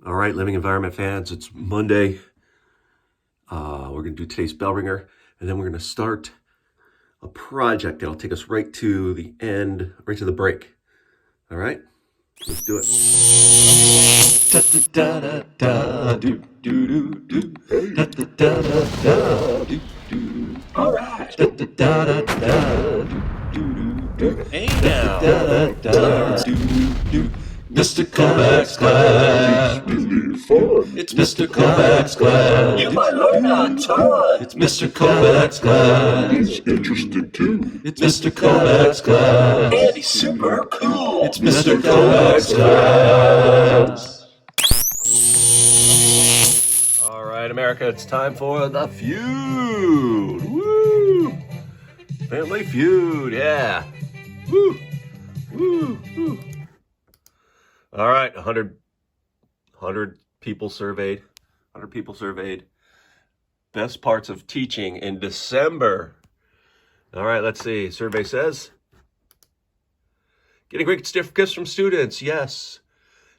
All right, Living Environment fans, it's Monday. We're going to do today's Bellringer, and then we're going to start a project that'll take us right to the end, right to the break. All right, let's do it. All right. Hey now. Mr. Kovacs class. It's Mr. Kovacs class. You might learn a ton. It's Mr. Kovacs class. It's interesting too. It's Mr. Kovacs class. And he's super cool. It's Mr. Kovacs class. All right, America, it's time for the feud. Woo! Family Feud, yeah. Woo! Woo! Woo! All right, 100 people surveyed. 100 people surveyed. Best parts of teaching in December. All right, let's see. Survey says, getting great gifts from students. Yes.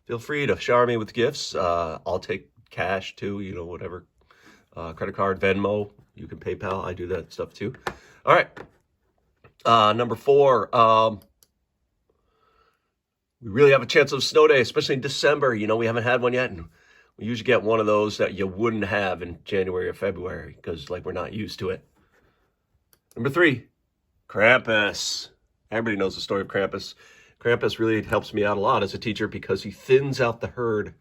Feel free to shower me with gifts. I'll take cash too, whatever. Credit card, Venmo. You can PayPal. I do that stuff too. All right. Number 4. We really have a chance of a snow day, especially in December. We haven't had one yet. And we usually get one of those that you wouldn't have in January or February because, we're not used to it. Number 3, Krampus. Everybody knows the story of Krampus. Krampus really helps me out a lot as a teacher because he thins out the herd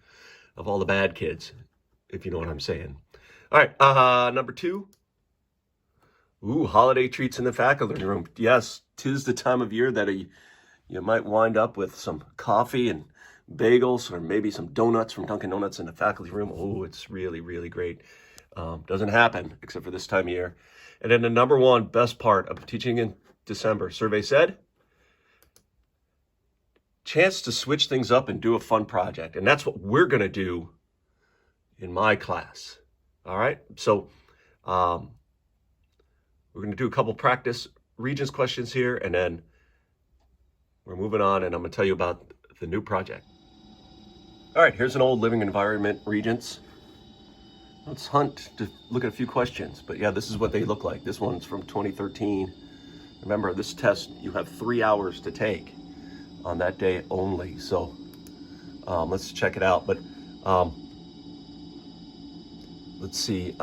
of all the bad kids, if you know what I'm saying. All right, number 2. Holiday treats in the faculty room. Yes, 'tis the time of year that you might wind up with some coffee and bagels or maybe some donuts from Dunkin' Donuts in the faculty room. Oh, it's really, really great. Doesn't happen except for this time of year. And then the number 1 best part of teaching in December, survey said, chance to switch things up and do a fun project. And that's what we're going to do in my class. All right. So we're going to do a couple practice Regents questions here, and then we're moving on, and I'm going to tell you about the new project. All right, here's an old Living Environment Regents. Let's hunt to look at a few questions. But yeah, this is what they look like. This one's from 2013. Remember, this test, you have 3 hours to take on that day only. So let's check it out. But let's see.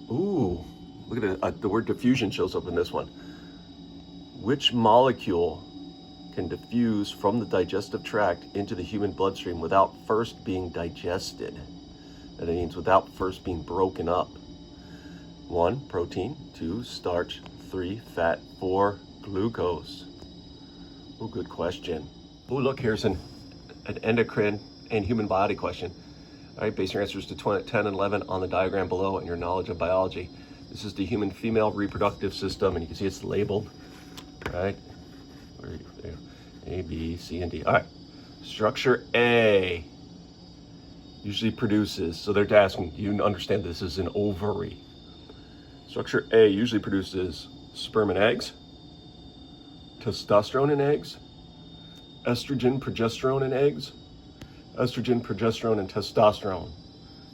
Look at it. The word diffusion shows up in this one. Which molecule can diffuse from the digestive tract into the human bloodstream without first being digested? That means without first being broken up. 1, protein. 2, starch. 3, fat. 4, glucose. Oh, good question. Oh, look, here's an endocrine and human body question. All right, base your answers to 10 and 11 on the diagram below and your knowledge of biology. This is the human female reproductive system, and you can see it's labeled, right? A, B, C, and D. All right, structure A usually produces, so they're asking, do you understand this is an ovary? Structure A usually produces sperm and eggs, testosterone in eggs, estrogen, progesterone in eggs, estrogen, progesterone, and testosterone.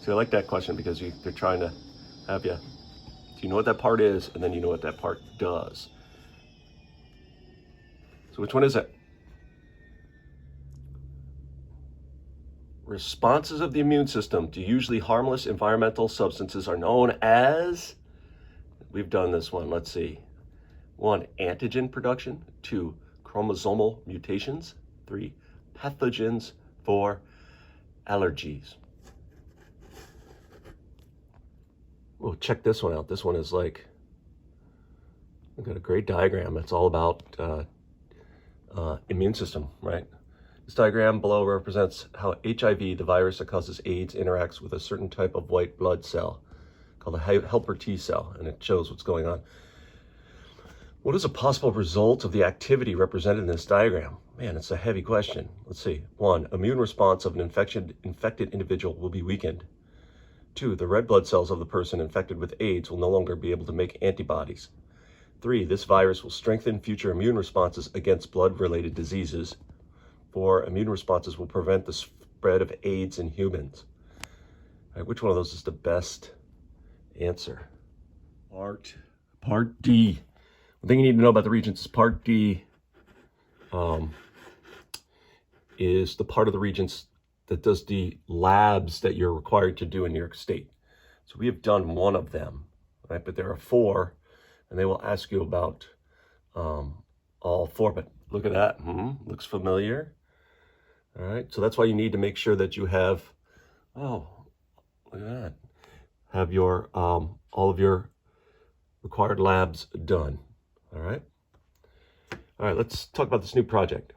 So I like that question because they're trying to have you, so you know what that part is, and then you know what that part does. So which one is it? Responses of the immune system to usually harmless environmental substances are known as, we've done this one, let's see. 1, antigen production. 2, chromosomal mutations. 3, pathogens. 4, allergies. Oh, check this one out. This one is like, I've got a great diagram. It's all about immune system, right? This diagram below represents how HIV, the virus that causes AIDS, interacts with a certain type of white blood cell called a helper T cell, and it shows what's going on. What is a possible result of the activity represented in this diagram? Man, it's a heavy question. Let's see. 1, immune response of an infected individual will be weakened. 2, the red blood cells of the person infected with AIDS will no longer be able to make antibodies. 3, this virus will strengthen future immune responses against blood-related diseases. 4, immune responses will prevent the spread of AIDS in humans. All right, which one of those is the best answer? Part D. One thing you need to know about the Regents is Part D is the part of the Regents that does the labs that you're required to do in New York State. So we have done one of them, right? But there are 4, and they will ask you about all 4. But look at that. Looks familiar. All right. So that's why you need to make sure that you have, oh, look at that. Have your all of your required labs done. All right. All right. Let's talk about this new project.